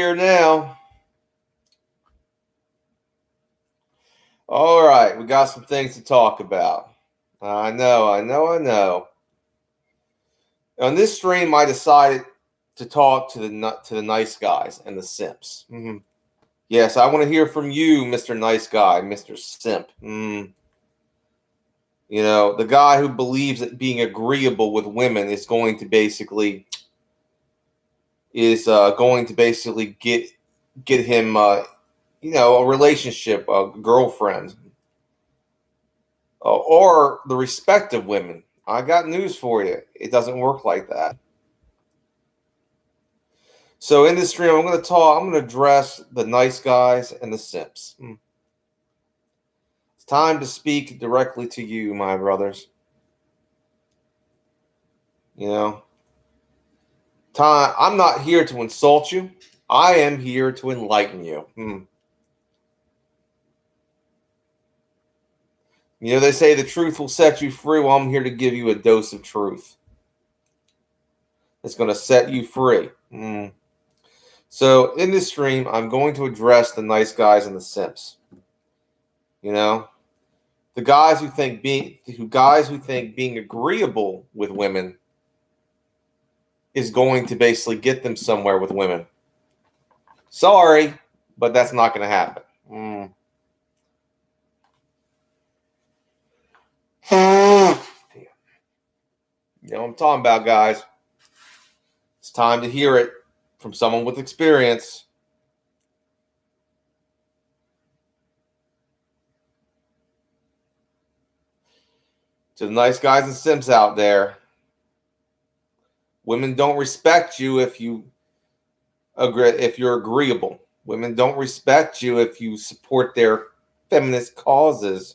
here now. All right, we got some things to talk about. I know. On this stream, I decided to talk to the nice guys and the simps. Yes, I want to hear from you, Mr. Nice Guy, Mr. Simp. You know, the guy who believes that being agreeable with women is going to basically get him a relationship, a girlfriend, or the respect of women. I got news for you. It doesn't work like that. So in this stream, I'm going to address the nice guys and the simps. It's time to speak directly to you, my brothers. You know, I'm not here to insult you. I am here to enlighten you. You know, they say the truth will set you free. Well, I'm here to give you a dose of truth. It's going to set you free. So in this stream, I'm going to address the nice guys and the simps. You know, the guys who think being agreeable with women is going to basically get them somewhere with women. Sorry, but that's not going to happen. You know what I'm talking about, guys. It's time to hear it from someone with experience. To the nice guys and simps out there, women don't respect you if you're agreeable. Women don't respect you if you support their feminist causes.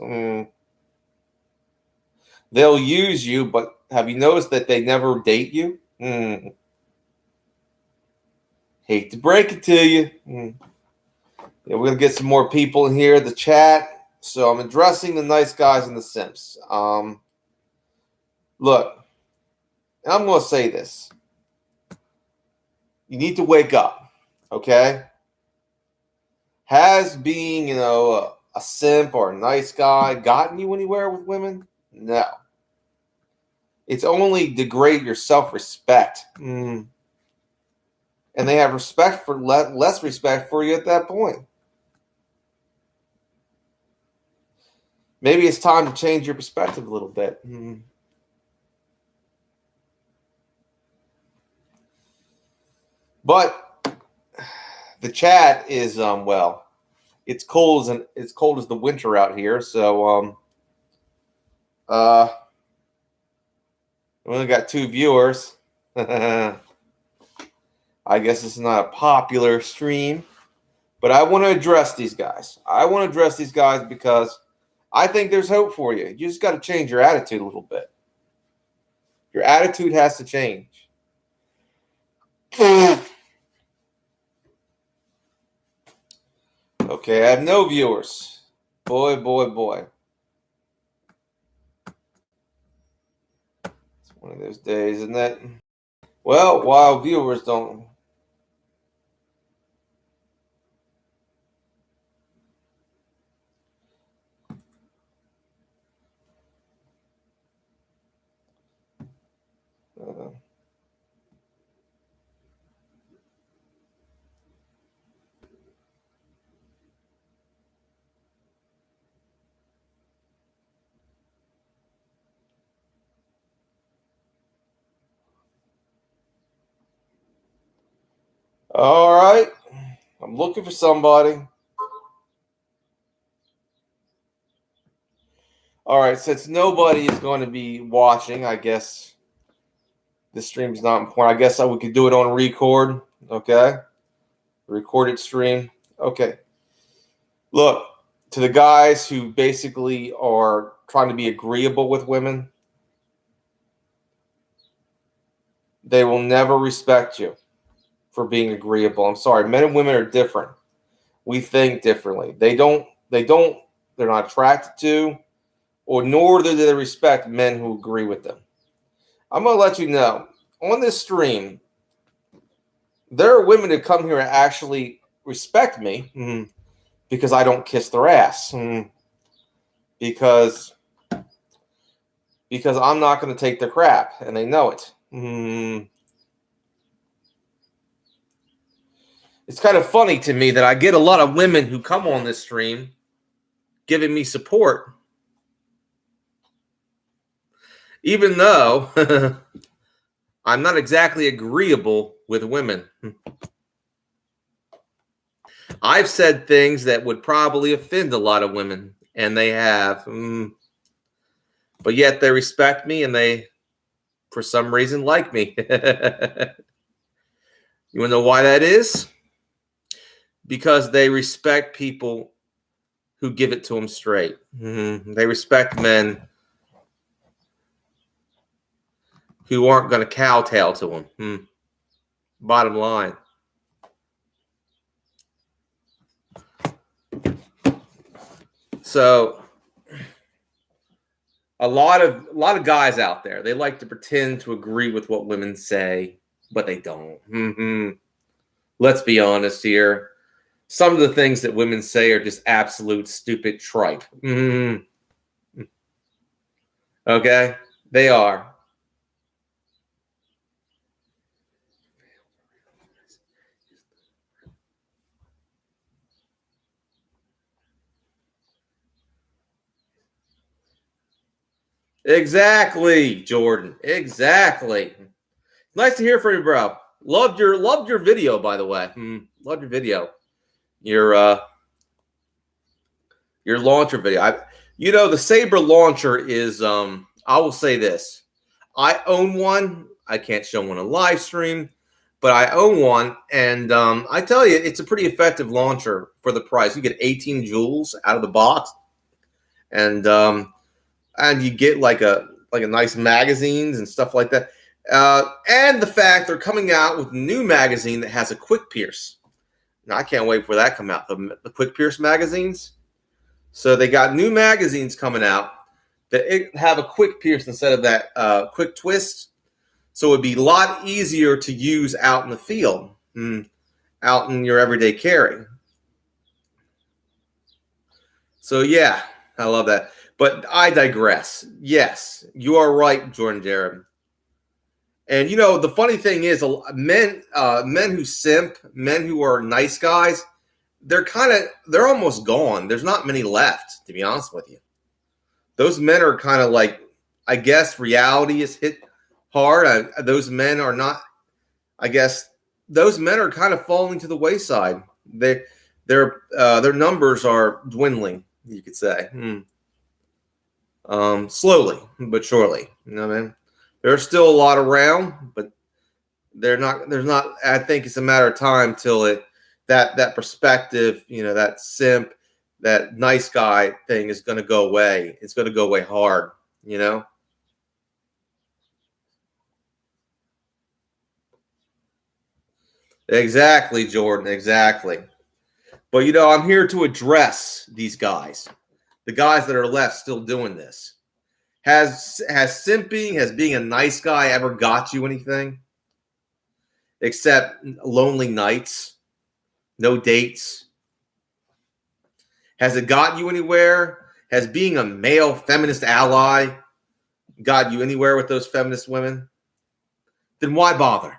They'll use you, but have you noticed that they never date you? Hate to break it to you. Yeah, we're going to get some more people in here, the chat. So I'm addressing the nice guys and the simps. Look, I'm going to say this. You need to wake up, okay? Has being, a simp or a nice guy gotten you anywhere with women? No. It's only degrade your self-respect. And they have less respect for you at that point. Maybe it's time to change your perspective a little bit. But the chat is it's cold as the winter out here. So we only got 2 viewers. I guess it's not a popular stream, but I want to address these guys. Because I think there's hope for you. You just got to change your attitude a little bit. Your attitude has to change. Okay, I have no viewers. Boy. It's one of those days, isn't it? Well, while viewers don't... All right. I'm looking for somebody. All right. Since nobody is going to be watching, I guess this stream's not important. I guess we could do it on record. Okay. Recorded stream. Okay. Look, to the guys who basically are trying to be agreeable with women, they will never respect you for being agreeable. I'm sorry. Men and women are different. We think differently. They're not attracted to, or nor do they respect men who agree with them. I'm going to let you know, on this stream, There are women who come here and actually respect me because I don't kiss their ass. Because I'm not going to take their crap, and they know it. It's kind of funny to me that I get a lot of women who come on this stream giving me support, even though I'm not exactly agreeable with women. I've said things that would probably offend a lot of women, and they have. But yet they respect me, and they, for some reason, like me. You want to know why that is? Because they respect people who give it to them straight. They respect men who aren't going to kowtow to them. Bottom line. So a lot of guys out there, they like to pretend to agree with what women say, but they don't. Let's be honest here. Some of the things that women say are just absolute stupid tripe. Okay? They are. Exactly, Jordan. Exactly. Nice to hear from you, bro. Loved your video, by the way. Loved your video. Your launcher video. The Saber launcher is I will say this. I own one. I can't show one on live stream, but I own one, and I tell you, it's a pretty effective launcher for the price. You get 18 joules out of the box, and you get like a nice magazines and stuff like that. And the fact they're coming out with a new magazine that has a quick pierce. Now, I can't wait for that to come out. The quick pierce magazines. So they got new magazines coming out that have a quick pierce instead of that quick twist. So it'd be a lot easier to use out in the field, out in your everyday carry. So yeah, I love that. But I digress. Yes, you are right, Jordan Jared. And the funny thing is, men who simp, men who are nice guys, they're almost gone. There's not many left, to be honest with you. Those men are kind of like, I guess reality is hit hard. Those men are not. I guess those men are kind of falling to the wayside. Their numbers are dwindling, you could say. Slowly but surely. You know what I mean? There's still a lot around, but there's not. I think it's a matter of time till that perspective, that simp, that nice guy thing is going to go away. It's going to go away hard. Exactly, Jordan. Exactly. But I'm here to address these guys, the guys that are left still doing this. Has simping, has being a nice guy ever got you anything? Except lonely nights, no dates. Has it got you anywhere? Has being a male feminist ally got you anywhere with those feminist women? Then why bother?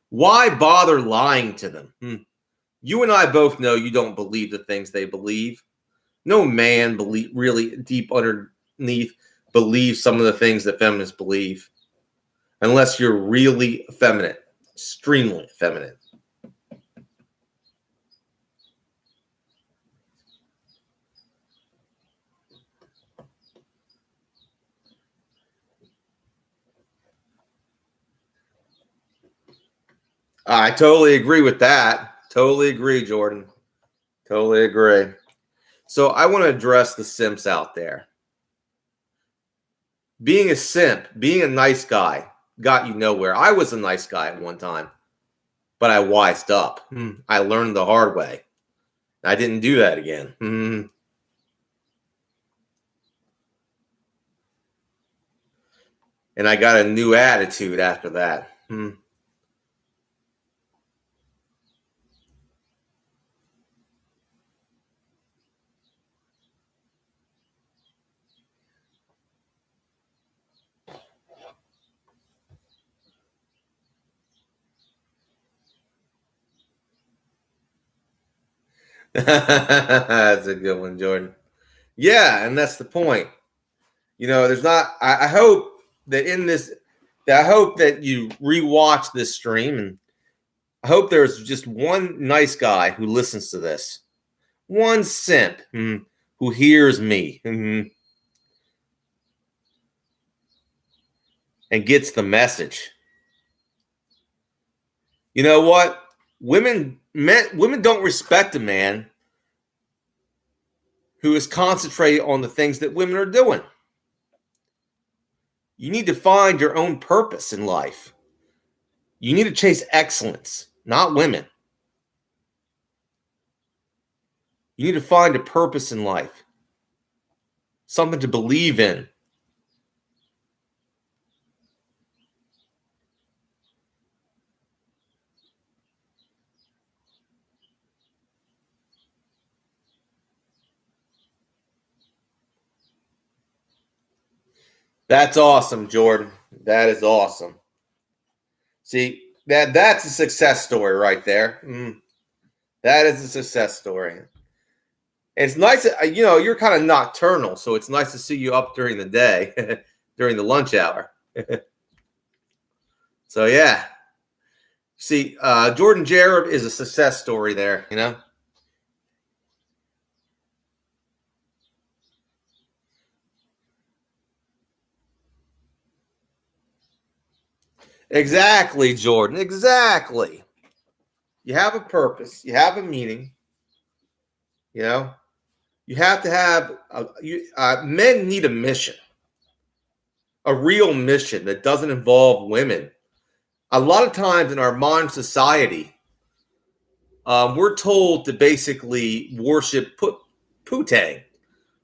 Why bother lying to them? You and I both know you don't believe the things they believe. No man really deep underneath believes some of the things that feminists believe, unless you're really effeminate, extremely effeminate. I totally agree with that. Totally agree, Jordan. Totally agree. So I want to address the simps out there. Being a simp, being a nice guy, got you nowhere. I was a nice guy at one time, but I wised up. I learned the hard way. I didn't do that again. And I got a new attitude after that. That's a good one, Jordan. Yeah, and that's the point. There's not. I hope that in this, that I hope that you rewatch this stream, and I hope there's just one nice guy who listens to this, one simp who hears me and gets the message. You know what? Women don't respect a man who is concentrated on the things that women are doing. You need to find your own purpose in life. You need to chase excellence, not women. You need to find a purpose in life, something to believe in. That's awesome, Jordan. That is awesome. See, that's a success story right there. That is a success story. It's nice, you're kind of nocturnal, so it's nice to see you up during the day, during the lunch hour. So, yeah. See, Jordan Jarrett is a success story there, Exactly, Jordan. Exactly. You have a purpose. You have a meaning. You have to have. Men need a mission, a real mission that doesn't involve women. A lot of times in our modern society, we're told to basically worship Putang.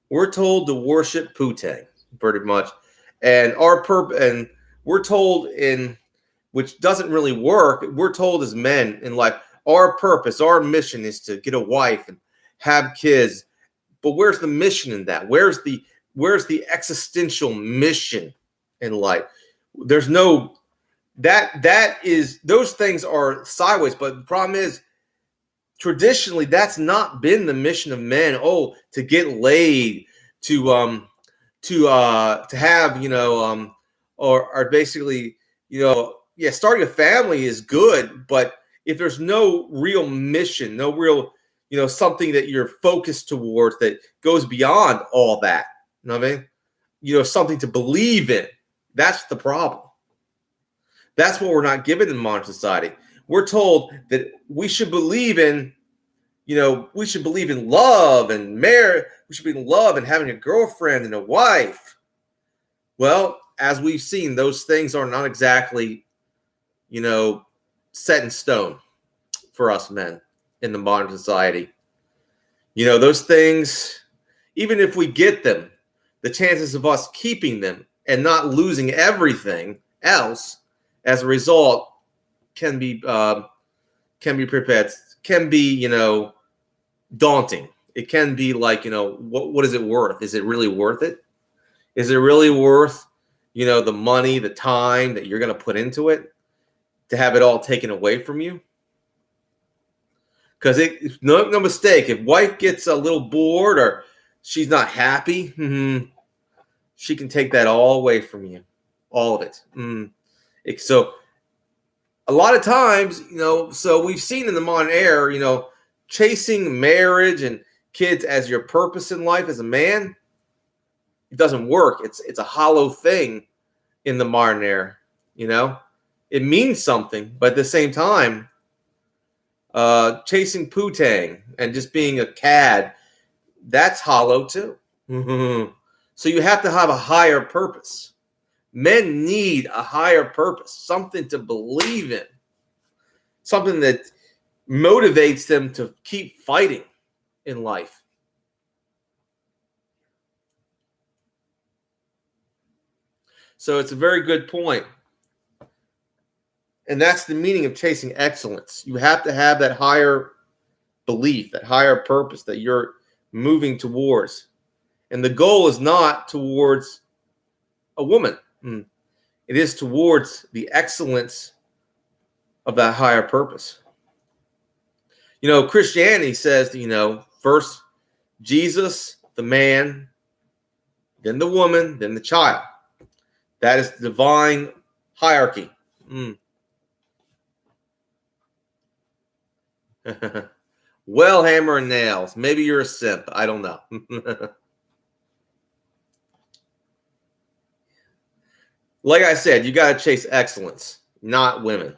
We're told to worship Putang, pretty much, and and we're told which doesn't really work. We're told as men in life, our purpose, our mission is to get a wife and have kids. But where's the mission in that? Where's the existential mission in life? There's no those things are sideways. But the problem is, traditionally, that's not been the mission of men. Oh, to get laid, to have or basically starting a family is good, but if there's no real mission, no real something that you're focused towards that goes beyond all that, you know what I mean? Something to believe in. That's the problem. That's what we're not given in modern society. We're told that we should believe in love and marriage. We should be in love and having a girlfriend and a wife. Well, as we've seen, those things are not exactly, set in stone for us men in the modern society. Those things, even if we get them, the chances of us keeping them and not losing everything else as a result can be prepared, can be, daunting. It can be like, what is it worth? Is it really worth it? Is it really worth, the money, the time that you're going to put into it to have it all taken away from you? Because no mistake, if wife gets a little bored or she's not happy, she can take that all away from you, all of it. So a lot of times, so we've seen in the modern era, chasing marriage and kids as your purpose in life as a man, it doesn't work. It's a hollow thing in the modern era. It means something, but at the same time, chasing putang and just being a cad, that's hollow too. So you have to have a higher purpose. Men need a higher purpose, something to believe in, something that motivates them to keep fighting in life. So it's a very good point. And that's the meaning of chasing excellence. You have to have that higher belief, that higher purpose that you're moving towards. And the goal is not towards a woman. It is towards the excellence of that higher purpose. Christianity says, first Jesus, the man, then the woman, then the child. That is the divine hierarchy. Well, hammer and nails. Maybe you're a simp. I don't know. Like I said, you got to chase excellence, not women.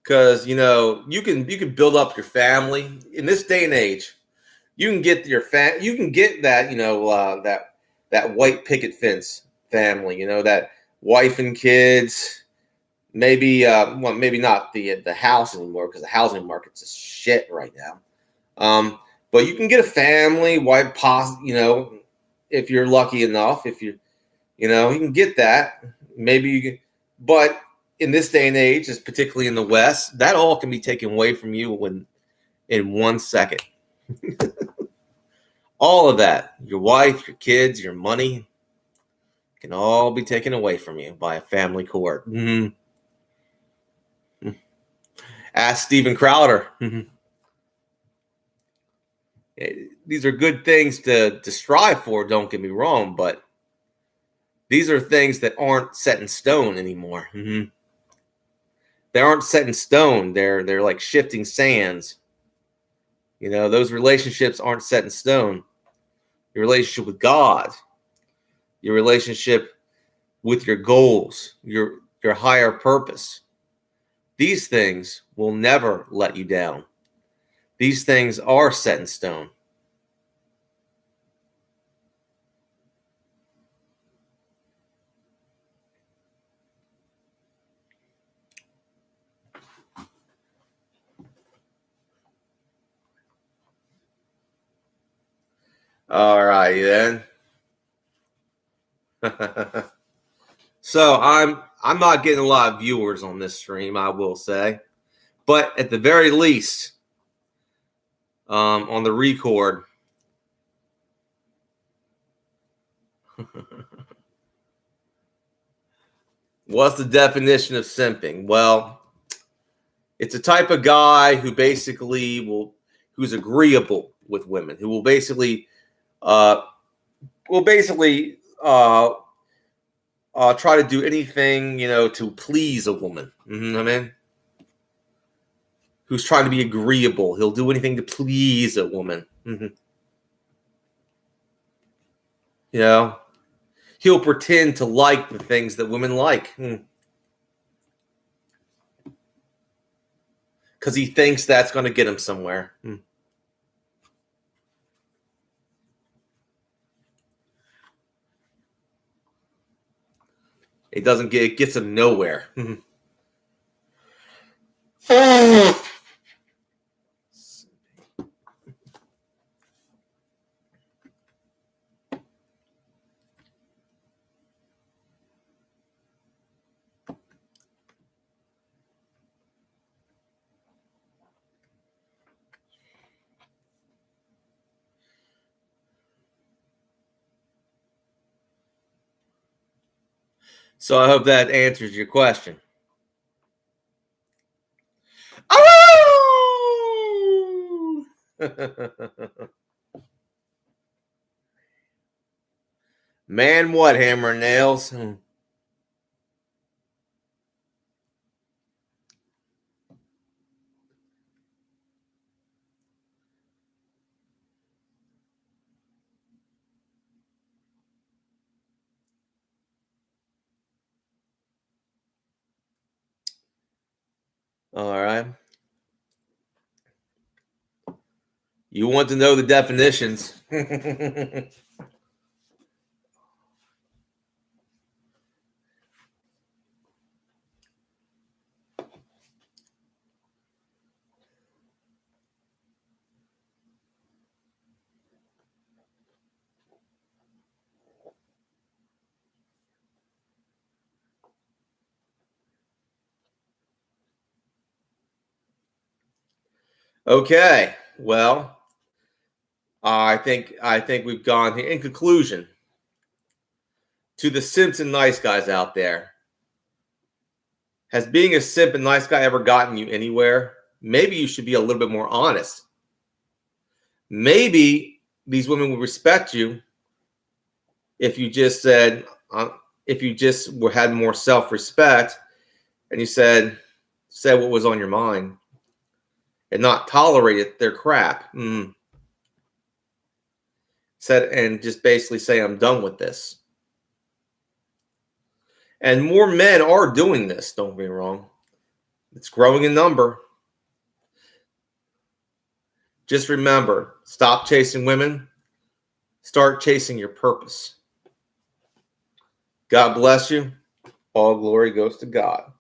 Because you can build up your family in this day and age. You can get you can get that that white picket fence family. That wife and kids. Maybe maybe not the house anymore, because the housing market's just shit right now. But you can get a family, wife, if you're lucky enough. If you can get that. Maybe you can, but in this day and age, particularly in the West, that all can be taken away from you in 1 second. All of that, your wife, your kids, your money, can all be taken away from you by a family court. Ask Steven Crowder. These are good things to strive for, don't get me wrong, but these are things that aren't set in stone anymore. They aren't set in stone. They're like shifting sands. Those relationships aren't set in stone. Your relationship with God, your relationship with your goals, your higher purpose. These things will never let you down. These things are set in stone. All right, then. So I'm not getting a lot of viewers on this stream, I will say, but at the very least, on the record, what's the definition of simping? Well, it's a type of guy who basically who's agreeable with women, who will basically try to do anything, to please a woman. Who's trying to be agreeable. He'll do anything to please a woman. He'll pretend to like the things that women like. Because he thinks that's going to get him somewhere. It gets him nowhere. So I hope that answers your question. Oh! Man, what, hammer and nails? All right. You want to know the definitions. Okay. Well, I think we've gone here. In conclusion, to the simps and nice guys out there, has being a simp and nice guy ever gotten you anywhere? maybe you should be a little bit more honest. Maybe these women would respect you if you just said, if you just had more self-respect and you said what was on your mind and not tolerated their crap. Said, and just basically say, I'm done with this. And more men are doing this, don't get me wrong. It's growing in number. Just remember, stop chasing women. Start chasing your purpose. God bless you. All glory goes to God.